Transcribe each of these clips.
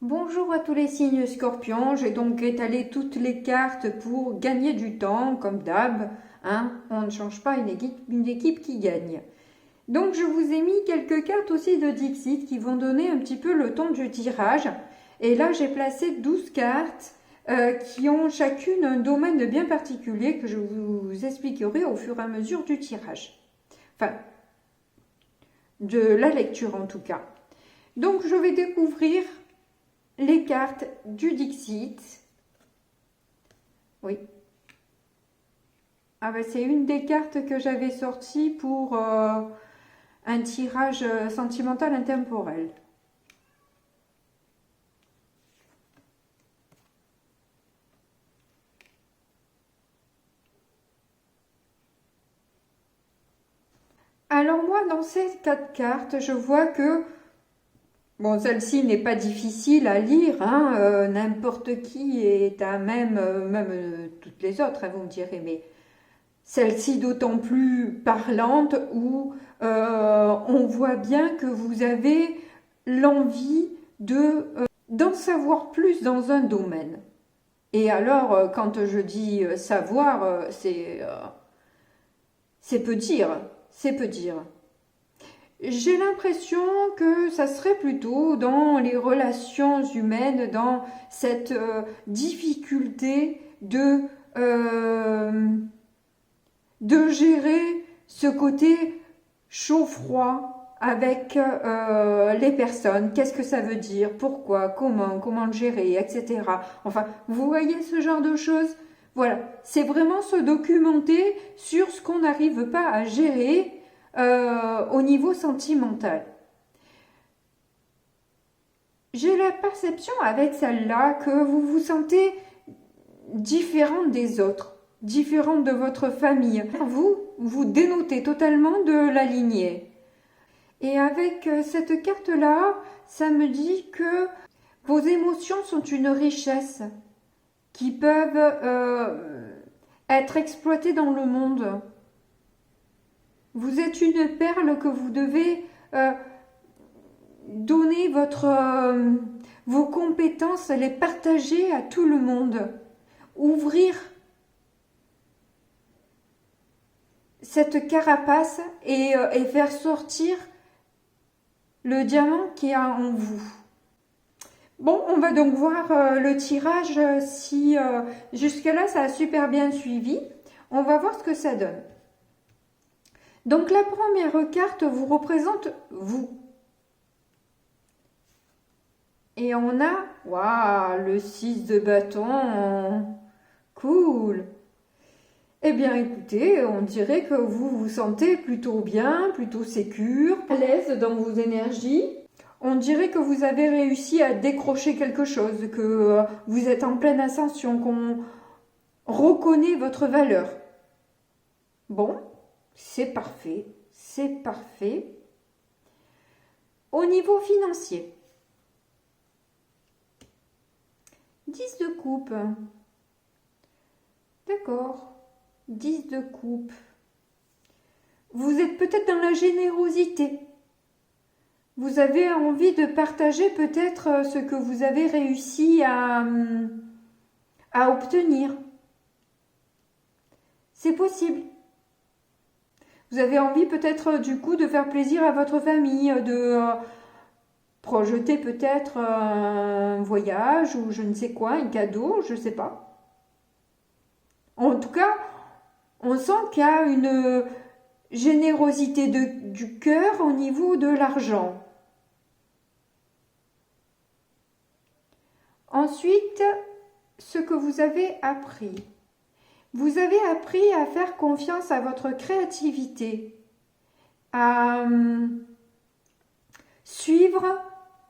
Bonjour à tous les signes scorpions, j'ai donc étalé toutes les cartes pour gagner du temps, comme d'hab, hein, on ne change pas une équipe qui gagne. Donc je vous ai mis quelques cartes aussi de Dixit qui vont donner un petit peu le ton du tirage. Et là j'ai placé 12 cartes qui ont chacune un domaine bien particulier que je vous expliquerai au fur et à mesure du tirage. Enfin, de la lecture en tout cas. Donc je vais découvrir les cartes du Dixit. Oui. Ah ben c'est une des cartes que j'avais sorties pour un tirage sentimental intemporel. Alors moi, dans ces 4 cartes, je vois que, bon, celle-ci n'est pas difficile à lire, hein, n'importe qui est à même toutes les autres, hein, vous me direz, mais celle-ci d'autant plus parlante où on voit bien que vous avez l'envie d'en savoir plus dans un domaine. Et alors, quand je dis savoir, c'est peu dire, c'est peu dire. J'ai l'impression que ça serait plutôt dans les relations humaines, dans cette difficulté euh, de gérer ce côté chaud-froid avec les personnes. Qu'est-ce que ça veut dire? Pourquoi? Comment le gérer? Etc. Enfin, vous voyez ce genre de choses? Voilà, c'est vraiment se documenter sur ce qu'on n'arrive pas à gérer au niveau sentimental. J'ai la perception avec celle-là que vous vous sentez différente des autres, différente de votre famille. Vous dénotez totalement de la lignée. Et avec cette carte-là, ça me dit que vos émotions sont une richesse qui peuvent être exploitées dans le monde. Vous êtes une perle que vous devez donner vos compétences, les partager à tout le monde. Ouvrir cette carapace et faire sortir le diamant qui est en vous. Bon, on va donc voir le tirage si jusque-là ça a super bien suivi. On va voir ce que ça donne. Donc la première carte vous représente vous. Et on a, waouh, le 6 de bâton. Cool. Eh bien écoutez, on dirait que vous vous sentez plutôt bien, plutôt sécure, à l'aise dans vos énergies. On dirait que vous avez réussi à décrocher quelque chose, que vous êtes en pleine ascension, qu'on reconnaît votre valeur. Bon, c'est parfait, c'est parfait. Au niveau financier, 10 de coupe. D'accord, 10 de coupe. Vous êtes peut-être dans la générosité. Vous avez envie de partager peut-être ce que vous avez réussi à obtenir. C'est possible. Vous avez envie peut-être du coup de faire plaisir à votre famille, de projeter peut-être un voyage ou je ne sais quoi, un cadeau, je ne sais pas. En tout cas, on sent qu'il y a une générosité du cœur au niveau de l'argent. Ensuite, ce que vous avez appris. Vous avez appris à faire confiance à votre créativité, à suivre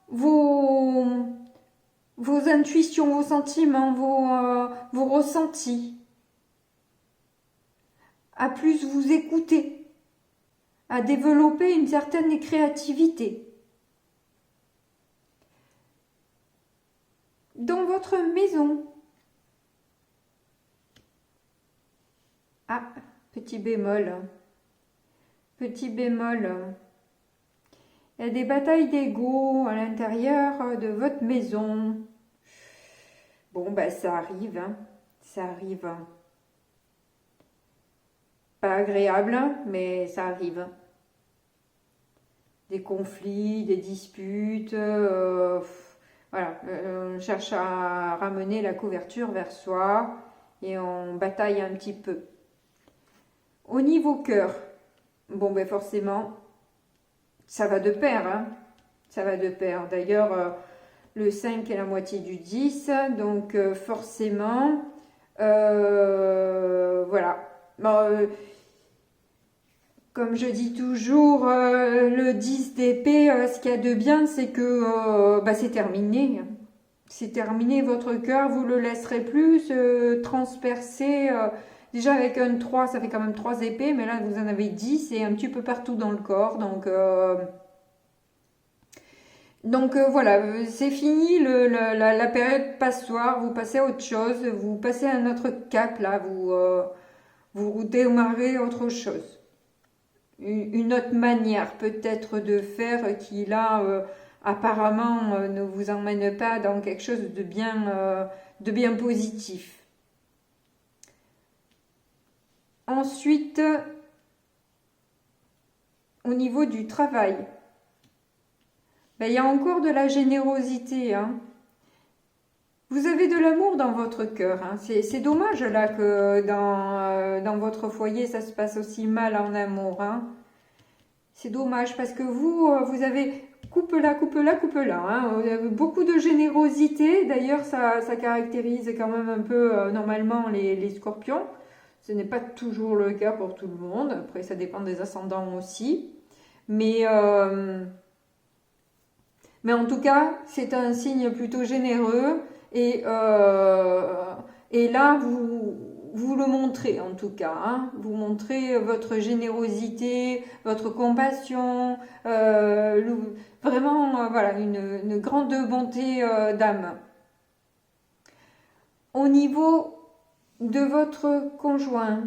vos intuitions, vos sentiments, vos ressentis, à plus vous écouter, à développer une certaine créativité. Dans votre maison, petit bémol, Il y a des batailles d'ego à l'intérieur de votre maison. Bon, ben ça arrive, hein. Ça arrive. Pas agréable, hein, mais ça arrive. Des conflits, des disputes, voilà. On cherche à ramener la couverture vers soi et on bataille un petit peu. Au niveau cœur, bon, ben forcément, ça va de pair, hein. Ça va de pair. D'ailleurs, le 5 est la moitié du 10, donc forcément, voilà. Bon, comme je dis toujours, le 10 d'épée, ce qu'il y a de bien, c'est que bah, c'est terminé. C'est terminé, votre cœur, vous ne le laisserez plus se transpercer. Déjà avec un 3, ça fait quand même 3 épées, mais là vous en avez 10 et un petit peu partout dans le corps. Donc voilà, c'est fini la période passoire, vous passez à autre chose, vous passez à un autre cap là, vous démarrez autre chose. Une autre manière peut-être de faire qui là apparemment ne vous emmène pas dans quelque chose de bien positif. Ensuite, au niveau du travail, ben, il y a encore de la générosité, hein. Vous avez de l'amour dans votre cœur, hein. C'est dommage là que dans votre foyer ça se passe aussi mal en amour, hein. C'est dommage parce que vous avez coupe là, hein. Vous avez beaucoup de générosité. D'ailleurs, ça caractérise quand même un peu normalement les scorpions. Ce n'est pas toujours le cas pour tout le monde. Après, ça dépend des ascendants aussi. Mais en tout cas, c'est un signe plutôt généreux. Et là, vous le montrez en tout cas, hein. Vous montrez votre générosité, votre compassion, vraiment voilà, une grande bonté d'âme. Au niveau de votre conjoint,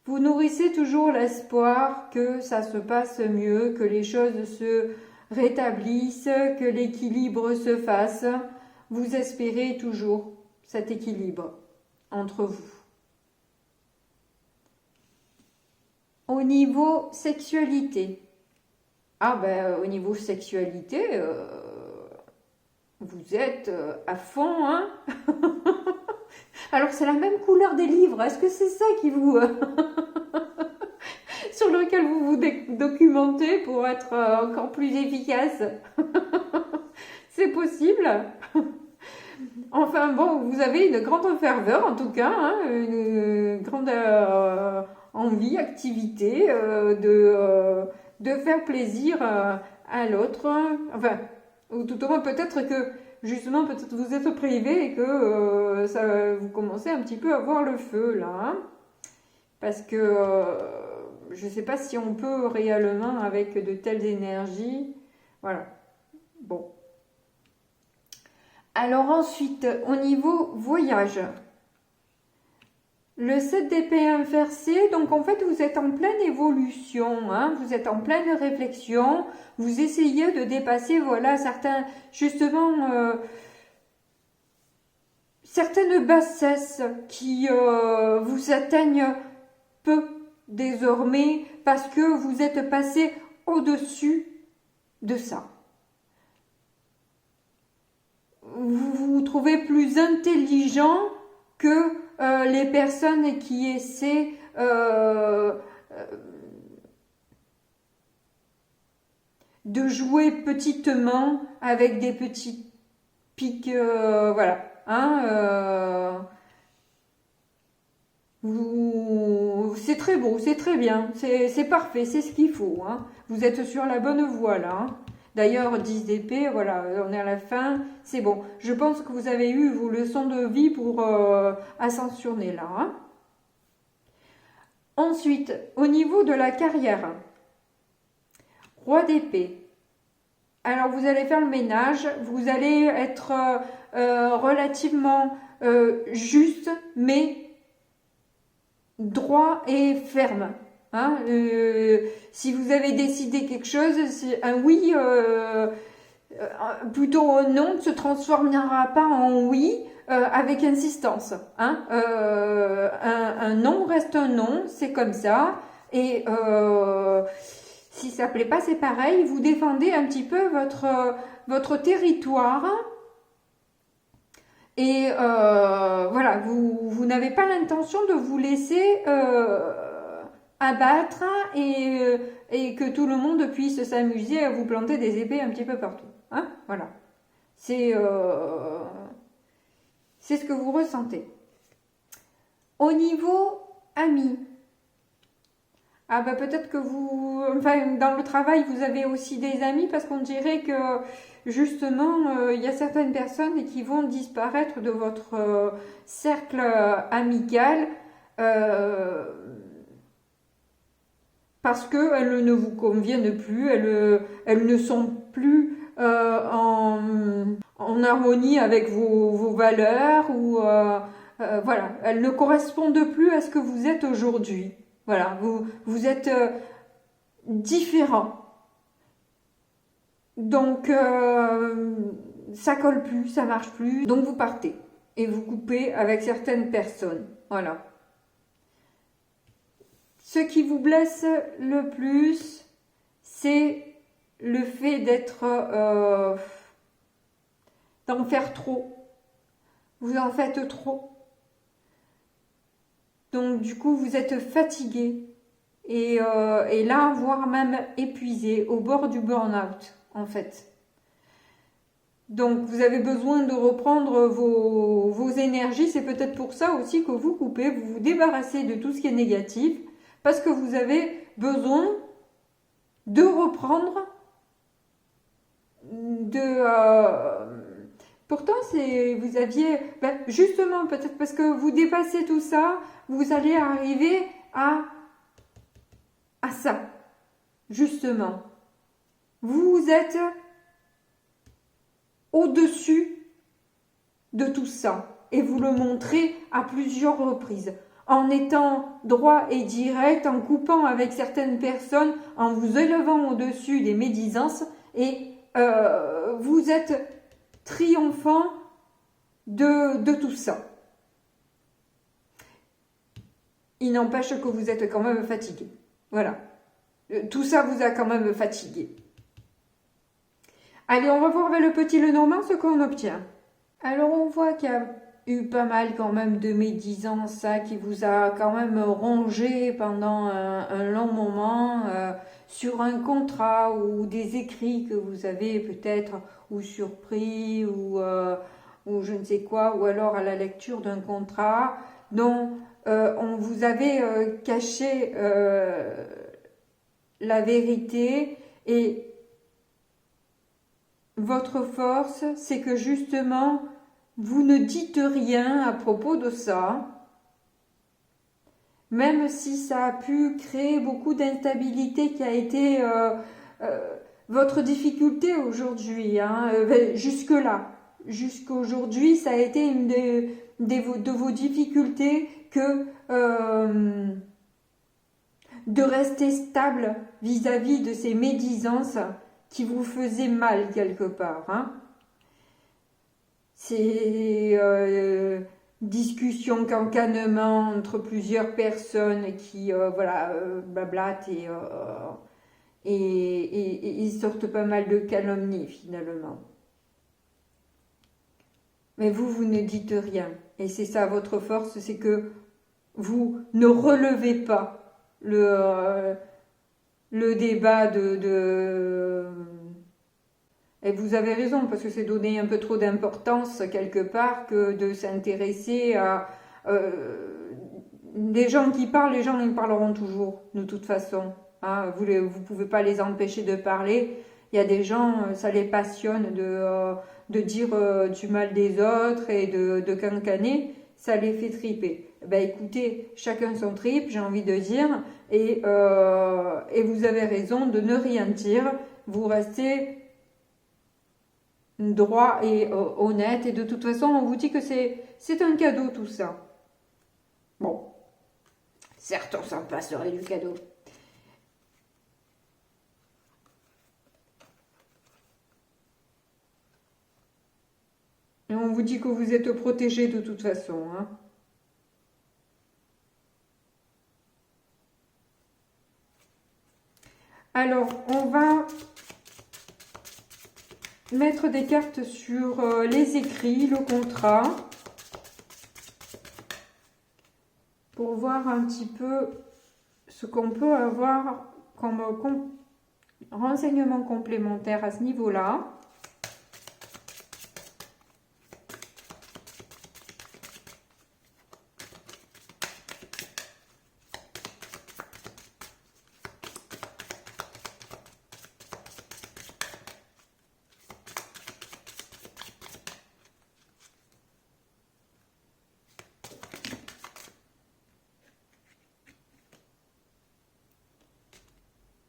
vous nourrissez toujours l'espoir que ça se passe mieux, que les choses se rétablissent, que l'équilibre se fasse. Vous espérez toujours cet équilibre entre vous. Au niveau sexualité, au niveau sexualité, vous êtes à fond, hein. Alors c'est la même couleur des livres, est-ce que c'est ça qui vous sur lequel vous vous documentez pour être encore plus efficace? C'est possible. Enfin bon, vous avez une grande ferveur en tout cas, hein, une grande envie, activité de faire plaisir à l'autre. Enfin, ou tout au moins peut-être que justement peut-être vous êtes privé et que vous commencez un petit peu à voir le feu là. Hein, parce que je ne sais pas si on peut réellement avec de telles énergies. Voilà. Bon. Alors ensuite, au niveau voyage, le 7 d'épée inversé, donc en fait vous êtes en pleine évolution, hein, vous êtes en pleine réflexion, vous essayez de dépasser, voilà, certaines bassesses qui vous atteignent peu désormais parce que vous êtes passé au-dessus de ça. Vous vous trouvez plus intelligent que les personnes qui essaient de jouer petitement avec des petits pics, voilà. Hein, c'est très beau, c'est très bien, c'est parfait, c'est ce qu'il faut. Hein. Vous êtes sur la bonne voie là. Hein. D'ailleurs, 10 d'épée, voilà, on est à la fin, c'est bon. Je pense que vous avez eu vos leçons de vie pour ascensionner là. Hein. Ensuite, au niveau de la carrière, roi d'épée. Alors, vous allez faire le ménage, vous allez être relativement juste, mais droit et ferme. Hein. Si vous avez décidé quelque chose, un oui, plutôt un non ne se transformera pas en oui avec insistance. Hein. Un non reste un non, c'est comme ça. Et si ça plaît pas, c'est pareil. Vous défendez un petit peu votre territoire. Et voilà, vous n'avez pas l'intention de vous laisser abattre et que tout le monde puisse s'amuser à vous planter des épées un petit peu partout. Hein, voilà. C'est ce que vous ressentez. Au niveau amis, ah bah peut-être que vous, enfin dans le travail vous avez aussi des amis parce qu'on dirait que justement il y a certaines personnes qui vont disparaître de votre cercle amical parce qu'elles ne vous conviennent plus, elles ne sont plus en harmonie avec vos valeurs ou voilà, elles ne correspondent plus à ce que vous êtes aujourd'hui. Voilà, vous êtes différent. Donc, ça colle plus, ça marche plus. Donc, vous partez et vous coupez avec certaines personnes. Voilà. Ce qui vous blesse le plus, c'est le fait d'en faire trop. Vous en faites trop. Donc du coup, vous êtes fatigué et là, voire même épuisé, au bord du burn-out, en fait. Donc vous avez besoin de reprendre vos énergies. C'est peut-être pour ça aussi que vous coupez, vous vous débarrassez de tout ce qui est négatif, parce que vous avez besoin de reprendre pourtant, vous aviez, justement, peut-être parce que vous dépassez tout ça, vous allez arriver à ça, justement. Vous êtes au-dessus de tout ça et vous le montrez à plusieurs reprises. En étant droit et direct, en coupant avec certaines personnes, en vous élevant au-dessus des médisances et vous êtes triomphant de tout ça. Il n'empêche que vous êtes quand même fatigué. Voilà. Tout ça vous a quand même fatigué. Allez, on va voir avec le petit Lenormand ce qu'on obtient. Alors, on voit qu'il y a eu pas mal quand même de médisance, ça, qui vous a quand même rongé pendant un long moment sur un contrat ou des écrits que vous avez peut-être ou surpris ou je ne sais quoi, ou alors à la lecture d'un contrat dont on vous avait caché la vérité et votre force, c'est que justement, vous ne dites rien à propos de ça, même si ça a pu créer beaucoup d'instabilité qui a été votre difficulté aujourd'hui, hein, jusque-là. Jusqu'aujourd'hui, ça a été une de vos difficultés que de rester stable vis-à-vis de ces médisances qui vous faisaient mal quelque part. Hein. Ces discussions, cancanements entre plusieurs personnes qui blablatent et ils sortent pas mal de calomnies finalement. Mais vous ne dites rien. Et c'est ça votre force, c'est que vous ne relevez pas le débat Et vous avez raison, parce que c'est donner un peu trop d'importance quelque part que de s'intéresser à... des gens qui parlent, les gens ils parleront toujours, de toute façon. Hein, vous ne pouvez pas les empêcher de parler. Il y a des gens, ça les passionne de dire du mal des autres et de cancaner, ça les fait triper. Ben écoutez, chacun son trip, j'ai envie de dire, et vous avez raison de ne rien dire, vous restez droit et honnête, et de toute façon, on vous dit que c'est un cadeau tout ça. Bon, certes, on s'en passerait du cadeau. Et on vous dit que vous êtes protégé de toute façon, hein. Alors, on va mettre des cartes sur les écrits, le contrat, pour voir un petit peu ce qu'on peut avoir comme renseignement complémentaire à ce niveau-là.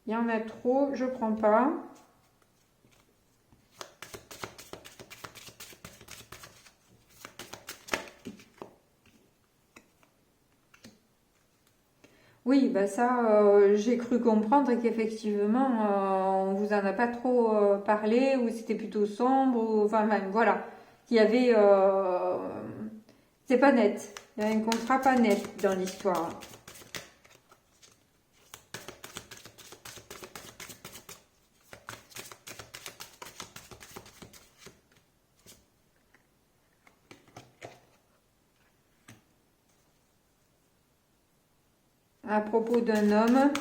Il y en a trop, je prends pas. Oui, bah ça, j'ai cru comprendre qu'effectivement, on vous en a pas trop parlé, ou c'était plutôt sombre, ou, enfin même, voilà, qu'il y avait, c'est pas net, il y a un contrat pas net dans l'histoire. À propos d'un homme.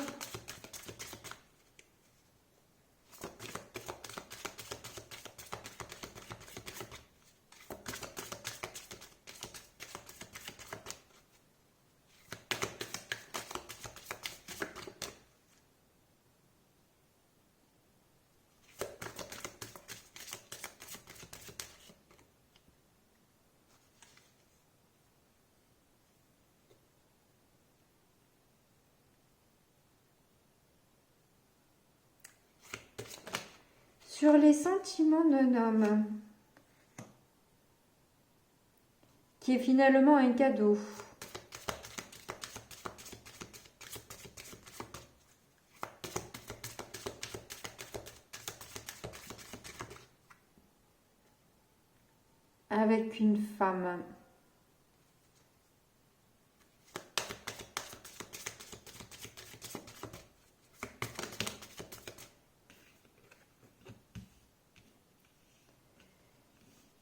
Sur les sentiments d'un homme, qui est finalement un cadeau. Avec une femme.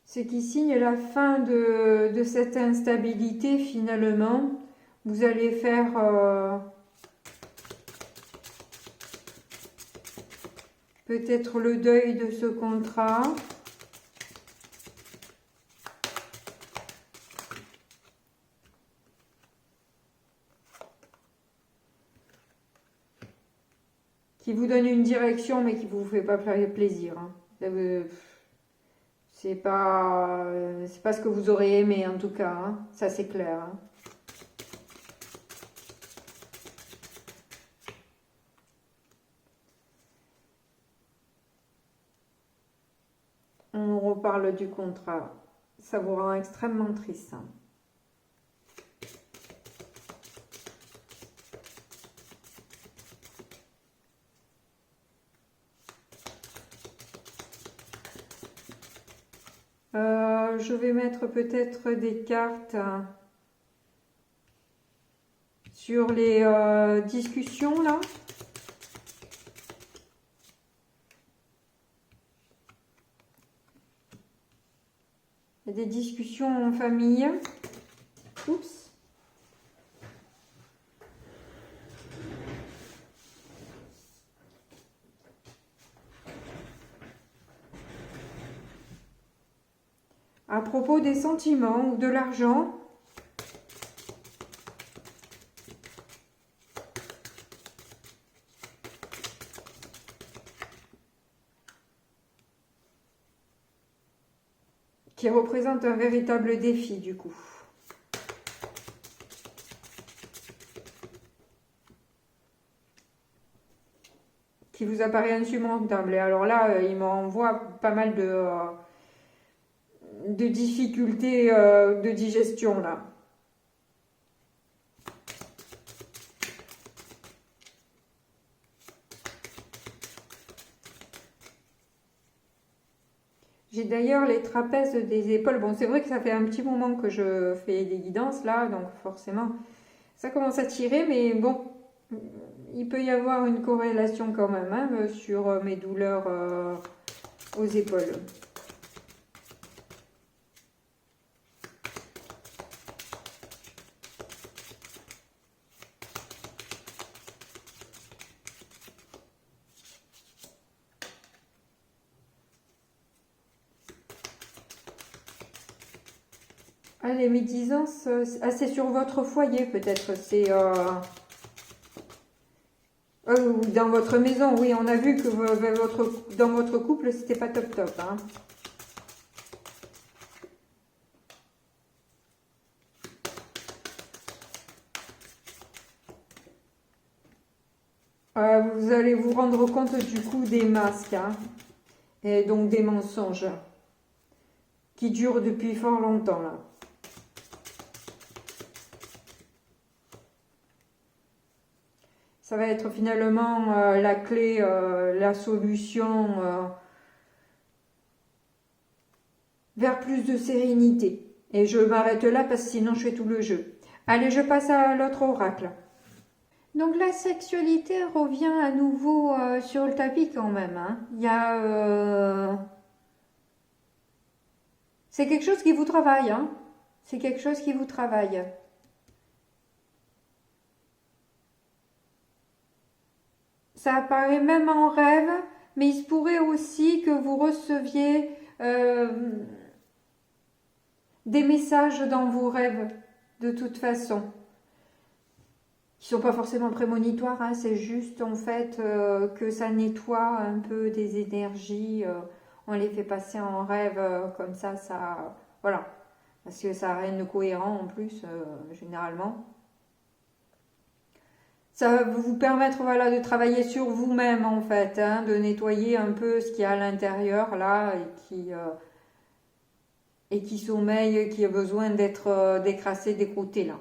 Ce qui signe la fin de cette instabilité finalement. Vous allez faire peut-être le deuil de ce contrat. Qui vous donne une direction mais qui ne vous fait pas plaisir, hein. C'est pas ce que vous aurez aimé en tout cas, hein. Ça c'est clair, hein. On reparle du contrat. Ça vous rend extrêmement triste, hein. Je vais mettre peut-être des cartes sur les discussions là. Il y a des discussions en famille. Oups. À propos des sentiments ou de l'argent. Qui représente un véritable défi du coup. Qui vous apparaît insurmontable. Et alors là, il m'envoie pas mal de difficultés de digestion là. J'ai d'ailleurs les trapèzes des épaules. Bon, c'est vrai que ça fait un petit moment que je fais des guidances là, donc forcément, ça commence à tirer, mais bon, il peut y avoir une corrélation quand même hein, sur mes douleurs aux épaules. Ah, les médisances, c'est sur votre foyer peut-être, c'est ou dans votre maison, oui, on a vu que dans votre couple, c'était pas top top. Hein. Vous allez vous rendre compte du coup des masques, hein, et donc des mensonges, qui durent depuis fort longtemps là. Ça va être finalement la clé, la solution vers plus de sérénité. Et je m'arrête là parce que sinon je fais tout le jeu. Allez, je passe à l'autre oracle. Donc la sexualité revient à nouveau sur le tapis quand même. Hein. Il y a... C'est quelque chose qui vous travaille. Hein. C'est quelque chose qui vous travaille. Ça apparaît même en rêve, mais il se pourrait aussi que vous receviez des messages dans vos rêves, de toute façon. Qui ne sont pas forcément prémonitoires, hein, c'est juste en fait que ça nettoie un peu des énergies. On les fait passer en rêve, comme ça, voilà. Parce que ça n'a rien de cohérent en plus, généralement. Ça va vous permettre voilà, de travailler sur vous-même en fait, hein, de nettoyer un peu ce qu'il y a à l'intérieur là et qui sommeille, qui a besoin d'être décrassé, décrouté là.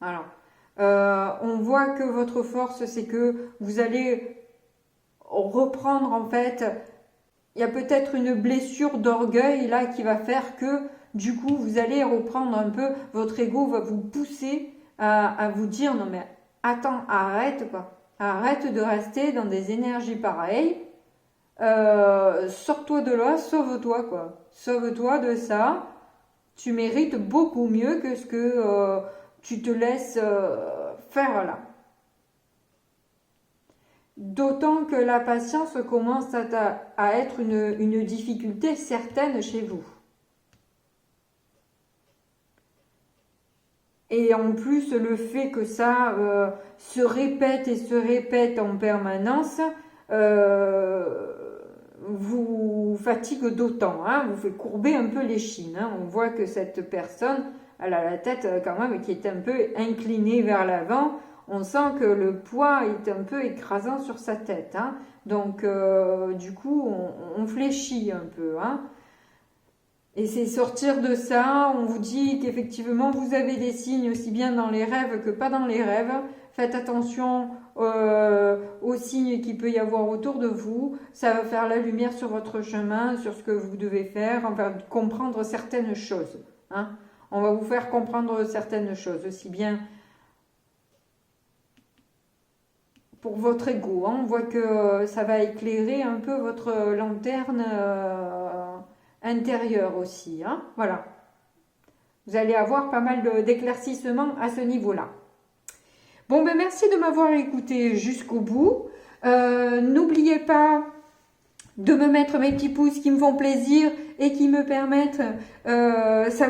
Voilà. On voit que votre force, c'est que vous allez reprendre en fait, il y a peut-être une blessure d'orgueil là qui va faire que du coup vous allez reprendre un peu, votre ego va vous pousser à vous dire non mais attends, arrête quoi. Arrête de rester dans des énergies pareilles. Sors-toi de là, sauve-toi quoi. Sauve-toi de ça. Tu mérites beaucoup mieux que ce que tu te laisses faire là. D'autant que la patience commence à être une difficulté certaine chez vous. Et en plus, le fait que ça se répète et se répète en permanence vous fatigue d'autant, hein, vous fait courber un peu les chines. Hein. On voit que cette personne, elle a la tête quand même qui est un peu inclinée vers l'avant. On sent que le poids est un peu écrasant sur sa tête. Hein. Donc, du coup, on fléchit un peu. Hein. Et c'est sortir de ça, on vous dit qu'effectivement vous avez des signes aussi bien dans les rêves que pas dans les rêves. Faites attention aux signes qu'il peut y avoir autour de vous. Ça va faire la lumière sur votre chemin, sur ce que vous devez faire. On va comprendre certaines choses. Hein. On va vous faire comprendre certaines choses, aussi bien pour votre ego. Hein. On voit que ça va éclairer un peu votre lanterne intérieur aussi, hein, voilà. Vous allez avoir pas mal d'éclaircissements à ce niveau-là. Bon, ben merci de m'avoir écouté jusqu'au bout. N'oubliez pas de me mettre mes petits pouces qui me font plaisir et qui me permettent, ça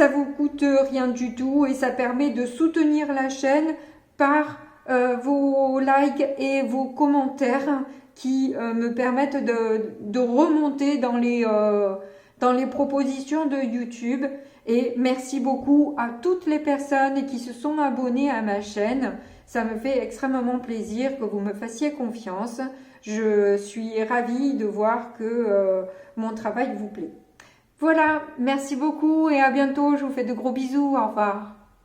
vous coûte rien du tout et ça permet de soutenir la chaîne par vos likes et vos commentaires qui me permettent de remonter dans les propositions de YouTube. Et merci beaucoup à toutes les personnes qui se sont abonnées à ma chaîne. Ça me fait extrêmement plaisir que vous me fassiez confiance. Je suis ravie de voir que mon travail vous plaît. Voilà, merci beaucoup et à bientôt. Je vous fais de gros bisous. Au revoir.